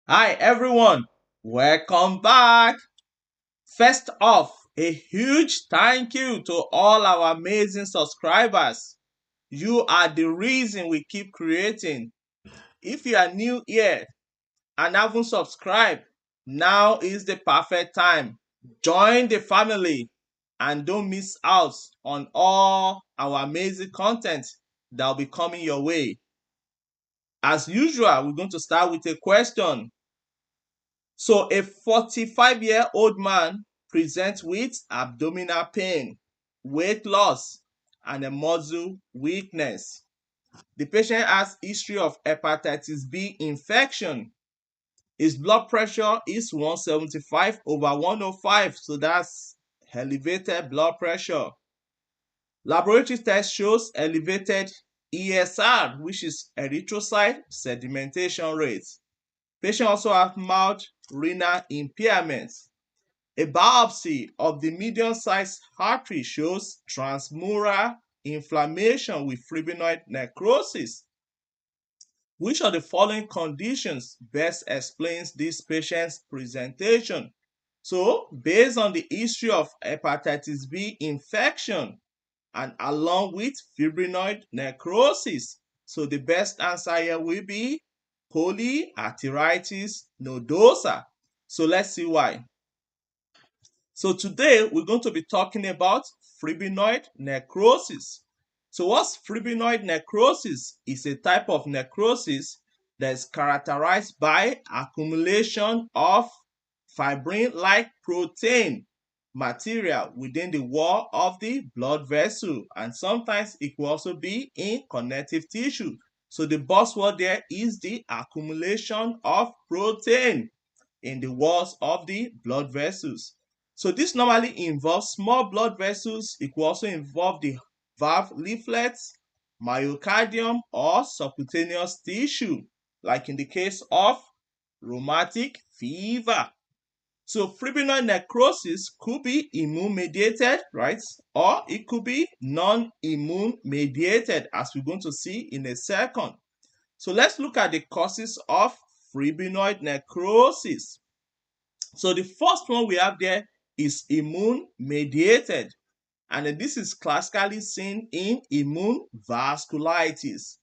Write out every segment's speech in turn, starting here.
Hi everyone, welcome back. First off, a huge thank you to all our amazing subscribers. You are the reason we keep creating. If you are new here and haven't subscribed, now is the perfect time. Join the family and don't miss out on all our amazing content that will be coming your way. As usual, we're going to start with a question. So a 45-year-old man presents with abdominal pain, weight loss, and a muscle weakness. The patient has history of hepatitis B infection. His blood pressure is 175 over 105, so that's elevated blood pressure. Laboratory test shows elevated ESR, which is erythrocyte sedimentation rate. Patient also have mild renal impairment. A biopsy of the median-sized artery shows transmural inflammation with fibrinoid necrosis. Which of the following conditions best explains this patient's presentation? So, based on the history of hepatitis B infection and along with fibrinoid necrosis, so the best answer here will be polyarteritis nodosa. So let's see why. So today we're going to be talking about fibrinoid necrosis. So what's fibrinoid necrosis? Is a type of necrosis that is characterized by accumulation of fibrin-like protein material within the wall of the blood vessel, and sometimes it will also be in connective tissue. So the buzzword there is the accumulation of protein in the walls of the blood vessels. So this normally involves small blood vessels. It will also involve the valve leaflets, myocardium, or subcutaneous tissue, like in the case of rheumatic fever. So fibrinoid necrosis could be immune mediated, right? Or it could be non-immune mediated, as we're going to see in a second. So let's look at the causes of fibrinoid necrosis. So the first one we have there is immune mediated, and this is classically seen in immune vasculitis.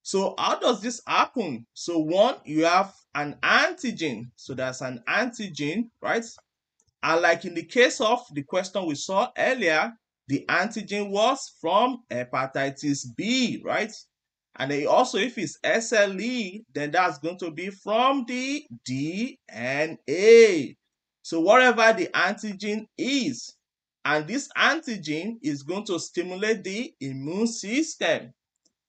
So how does this happen? So one, you have an antigen. So that's an antigen, right? And like in the case of the question we saw earlier, the antigen was from hepatitis B, right? And then also, if it's SLE, then that's going to be from the DNA. So whatever the antigen is, and this antigen is going to stimulate the immune system.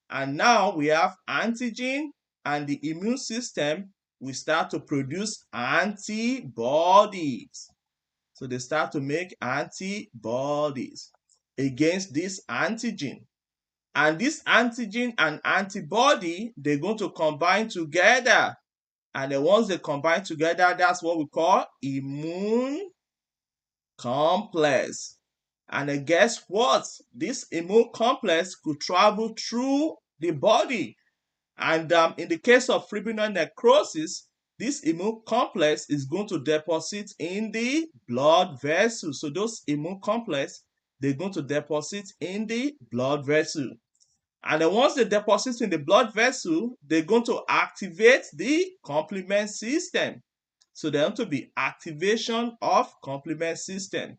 And now we have antigen, and the immune system will start to produce antibodies. So they start to make antibodies against this antigen. And this antigen and antibody, they're going to combine together. And then once they combine together, that's what we call immune complex. And then guess what? This immune complex could travel through the body. And in the case of fibrinoid necrosis, this immune complex is going to deposit in the blood vessel. So those immune complex, they're going to deposit in the blood vessel. And then once they deposit in the blood vessel, they're going to activate the complement system. So there's going to be activation of complement system.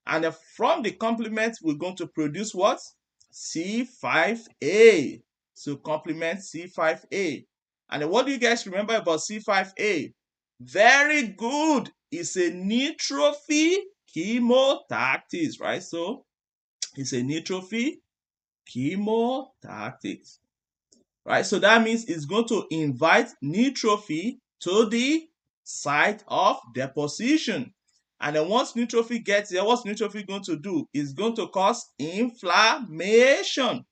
And then from the complement, we're going to produce what? C5a. So complement C5a. And then what do you guys remember about C5a? Very good. It's a neutrophil chemotactics, right? So it's a neutrophil chemotactics, right? So that means it's going to invite neutrophil to the site of deposition. And then once neutrophil gets there, what's neutrophil going to do? It's going to cause inflammation.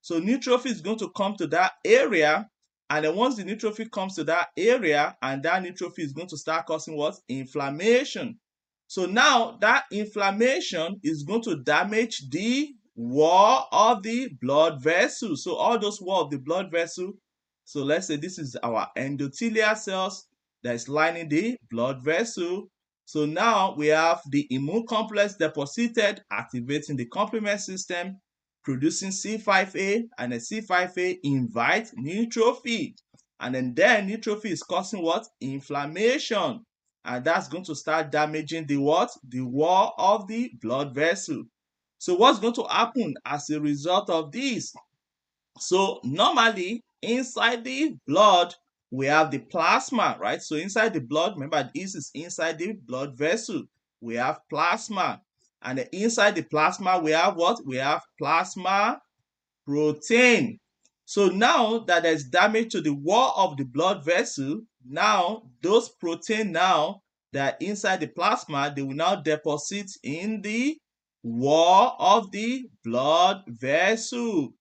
So neutrophil is going to come to that area, and then once the neutrophil comes to that area, and that neutrophil is going to start causing what? Inflammation. So now that inflammation is going to damage the wall of the blood vessel. So all those wall of the blood vessel, so let's say this is our endothelial cells, that is lining the blood vessel. So now we have the immune complex deposited, activating the complement system, producing C5a, and the C5a invite neutrophil. And then neutrophil is causing what? Inflammation. And that's going to start damaging the what? The wall of the blood vessel. So what's going to happen as a result of this? So normally inside the blood, we have the plasma, right? So inside the blood, remember this is inside the blood vessel. We have plasma. And inside the plasma, we have what? We have plasma protein. So now that there's damage to the wall of the blood vessel, now those protein now that are inside the plasma, they will now deposit in the wall of the blood vessel.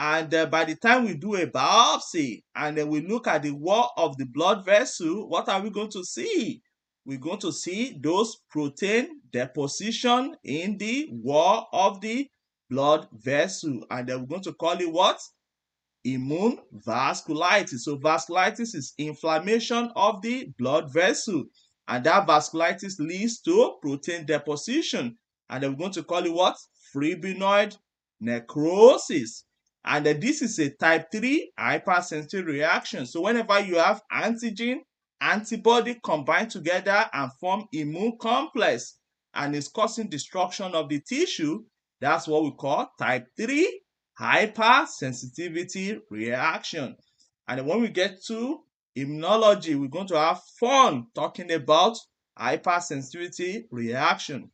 And by the time we do a biopsy and then we look at the wall of the blood vessel, what are we going to see? We're going to see those protein deposition in the wall of the blood vessel. And then we're going to call it what? Immune vasculitis. So vasculitis is inflammation of the blood vessel. And that vasculitis leads to protein deposition. And then we're going to call it what? Fibrinoid necrosis. And this is a type 3 hypersensitive reaction. So whenever you have antigen, antibody combined together and form immune complex and is causing destruction of the tissue, that's what we call type 3 hypersensitivity reaction. And when we get to immunology, we're going to have fun talking about hypersensitivity reaction.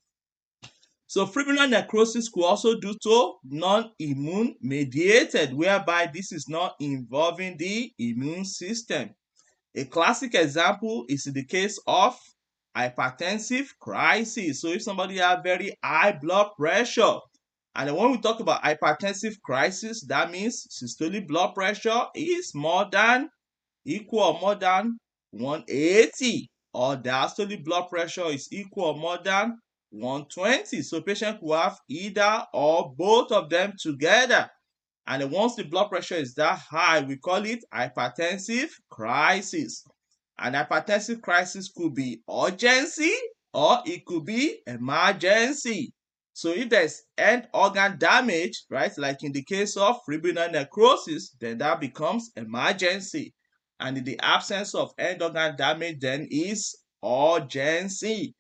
So fibrinoid necrosis could also due to non-immune mediated, whereby this is not involving the immune system. A classic example is in the case of hypertensive crisis. So if somebody has very high blood pressure, and when we talk about hypertensive crisis, that means systolic blood pressure is more than, equal or more than 180, or diastolic blood pressure is equal or more than 120. So patient will have either or both of them together. And once the blood pressure is that high, we call it hypertensive crisis. And hypertensive crisis could be urgency or it could be emergency. So if there's end organ damage, right, like in the case of fibrinoid necrosis, then that becomes emergency. And in the absence of end organ damage, then is urgency.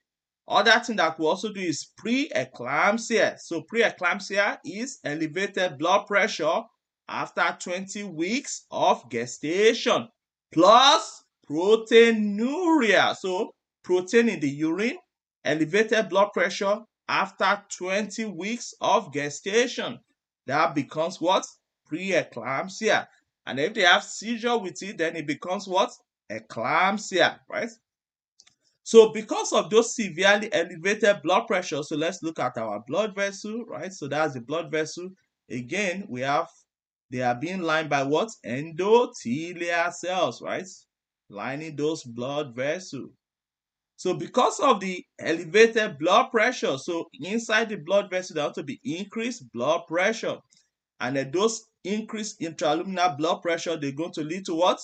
Other thing that we also do is preeclampsia. So preeclampsia is elevated blood pressure after 20 weeks of gestation plus proteinuria. So protein in the urine, elevated blood pressure after 20 weeks of gestation. That becomes what? Preeclampsia. And if they have seizure with it, then it becomes what? Eclampsia, right? So because of those severely elevated blood pressure, so let's look at our blood vessel, right? So that's the blood vessel. Again, they are being lined by what? Endothelial cells, right? Lining those blood vessels. So because of the elevated blood pressure, so inside the blood vessel, there ought to be increased blood pressure. And then those increased intraluminal blood pressure, they're going to lead to what?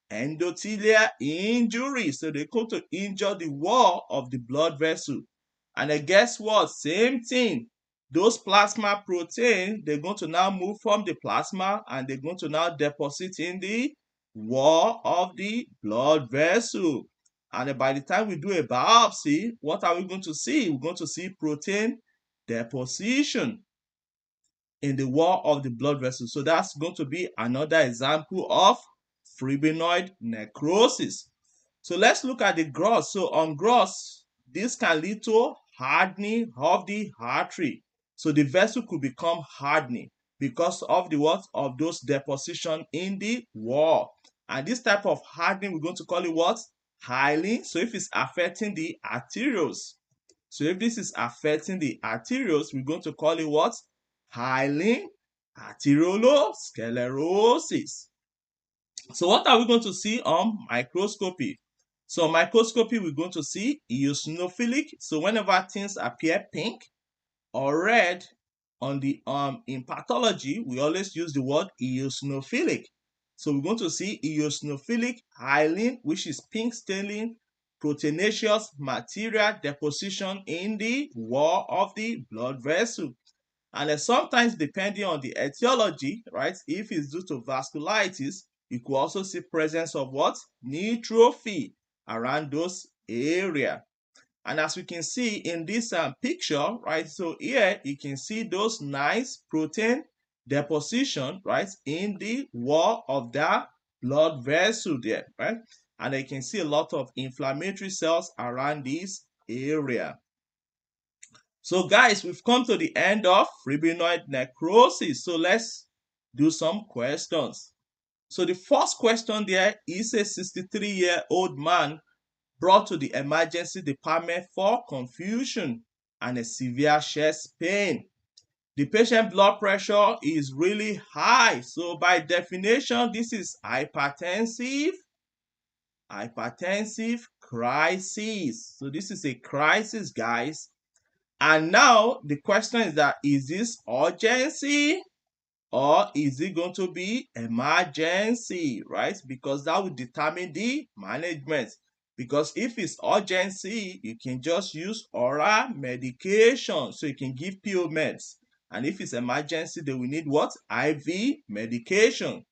Endothelial injury. So they're going to injure the wall of the blood vessel. And then guess what? Same thing. Those plasma protein, they're going to now move from the plasma and they're going to now deposit in the wall of the blood vessel. And then by the time we do a biopsy, what are we going to see? We're going to see protein deposition in the wall of the blood vessel. So that's going to be another example of fibrinoid necrosis. So let's look at the growth. So on growth, this can lead to hardening of the artery. So the vessel could become hardening because of the what? Of those deposition in the wall. And this type of hardening, we're going to call it what? Hiling. So if it's affecting the arterioles. So if this is affecting the arterioles, we're going to call it what? Hiling arteriolosclerosis. So what are we going to see on microscopy? So on microscopy, we're going to see eosinophilic. So whenever things appear pink or red on the in pathology, we always use the word eosinophilic. So we're going to see eosinophilic hyaline, which is pink staining proteinaceous material deposition in the wall of the blood vessel. And then sometimes, depending on the etiology, right, if it's due to vasculitis, you could also see presence of what? Neutrophil around those area. And as we can see in this picture, right, so here you can see those nice protein deposition, right, in the wall of that blood vessel there, right? And you can see a lot of inflammatory cells around this area. So guys, we've come to the end of fibrinoid necrosis. So let's do some questions. So the first question there is a 63-year-old man brought to the emergency department for confusion and a severe chest pain. The patient blood pressure is really high. So by definition, this is hypertensive crisis. So this is a crisis, guys. And now the question is that, is this urgency or is it going to be emergency, right? Because that will determine the management. Because if it's urgency, you can just use oral medication. So you can give pill meds. And if it's emergency, they will need what? IV medication.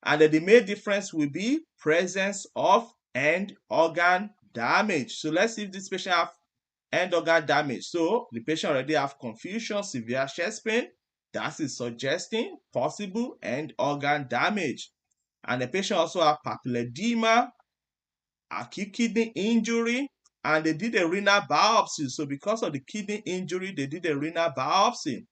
And the main difference will be presence of end organ damage. So let's see if this patient have end organ damage. So the patient already have confusion, severe chest pain. That is suggesting possible end organ damage. And the patient also have papilledema, acute kidney injury, and they did a renal biopsy. So because of the kidney injury, they did a renal biopsy.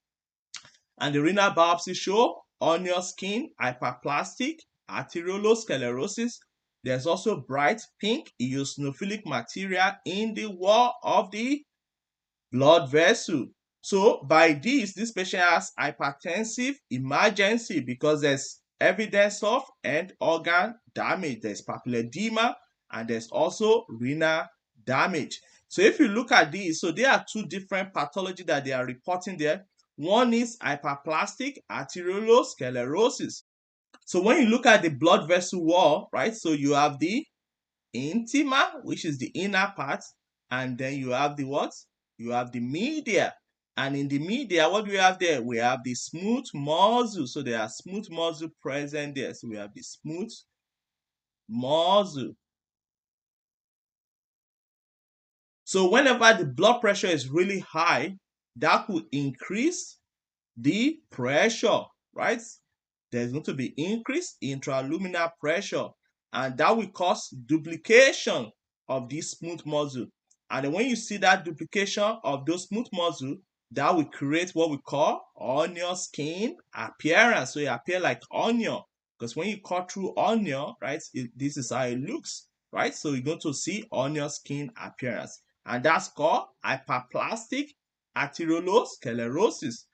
And the renal biopsy show onion skin, hyperplastic, arteriolosclerosis. There's also bright pink eosinophilic material in the wall of the blood vessel. So by this patient has hypertensive emergency because there's evidence of end organ damage. There's papilledema and there's also renal damage. So if you look at this, so there are two different pathology that they are reporting there. One is hyperplastic arteriolosclerosis. So when you look at the blood vessel wall, right, so you have the intima, which is the inner part, and then you have the what? You have the media. And in the media, what do we have there? We have the smooth muscle. So there are smooth muscle present there. So we have the smooth muscle. So whenever the blood pressure is really high, that could increase the pressure, right? There's going to be increased intraluminal pressure, and that will cause duplication of this smooth muscle. And then when you see that duplication of those smooth muscle, that will create what we call onion skin appearance. So it appears like onion, because when you cut through onion, right, this is how it looks, right? So you're going to see onion skin appearance, and that's called hyperplastic arteriolosclerosis.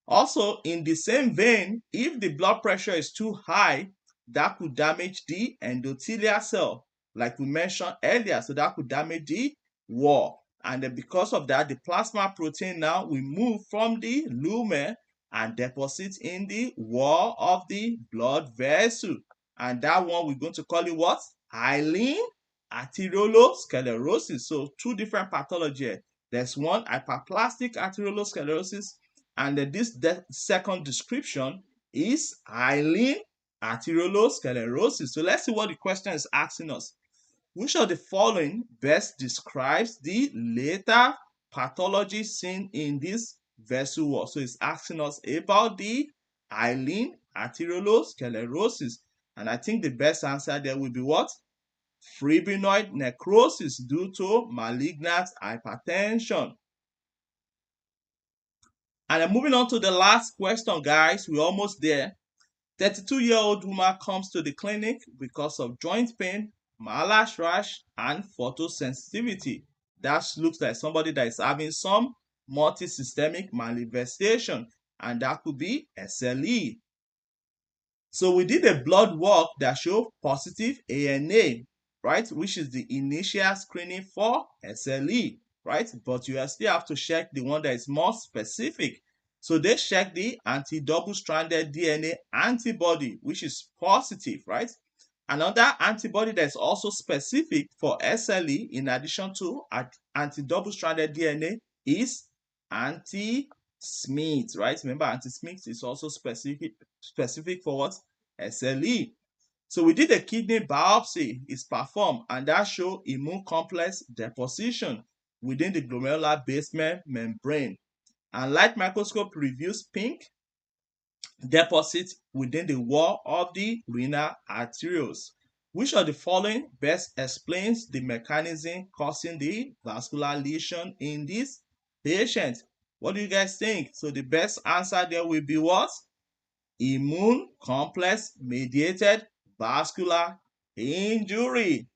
Also, in the same vein, if the blood pressure is too high, that could damage the endothelial cell, like we mentioned earlier. So that could damage the wall. And then because of that, the plasma protein now will move from the lumen and deposit in the wall of the blood vessel. And that one we're going to call it what? Hyaline arteriolosclerosis. So two different pathology. There's one hyperplastic arteriolosclerosis, and this second description is hyaline arteriolosclerosis. So let's see what the question is asking us. Which of the following best describes the later pathology seen in this vessel wall? So it's asking us about the hyaline arteriolosclerosis. And I think the best answer there will be what? Fibrinoid necrosis due to malignant hypertension. And then moving on to the last question, guys, we're almost there. 32-year-old woman comes to the clinic because of joint pain, malaise rash, and photosensitivity. That looks like somebody that is having some multisystemic manifestation, and that could be SLE. So we did a blood work that showed positive ANA, right, which is the initial screening for SLE, right? But you still have to check the one that is more specific. So they check the anti-double-stranded DNA antibody, which is positive, right? Another antibody that's also specific for SLE, in addition to anti-double-stranded DNA, is anti-Smith, right? Remember, anti-Smith is also specific for what? SLE. So we did a kidney biopsy, is performed, and that showed immune complex deposition within the glomerular basement membrane. And light microscope reveals pink deposits within the wall of the renal arterioles. Which of the following best explains the mechanism causing the vascular lesion in this patient? What do you guys think? So the best answer there will be what? Immune complex mediated vascular injury.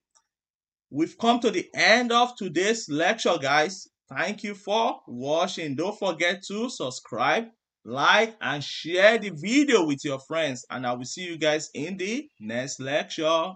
We've come to the end of today's lecture, guys. Thank you for watching. Don't forget to subscribe, like, and share the video with your friends. And I will see you guys in the next lecture.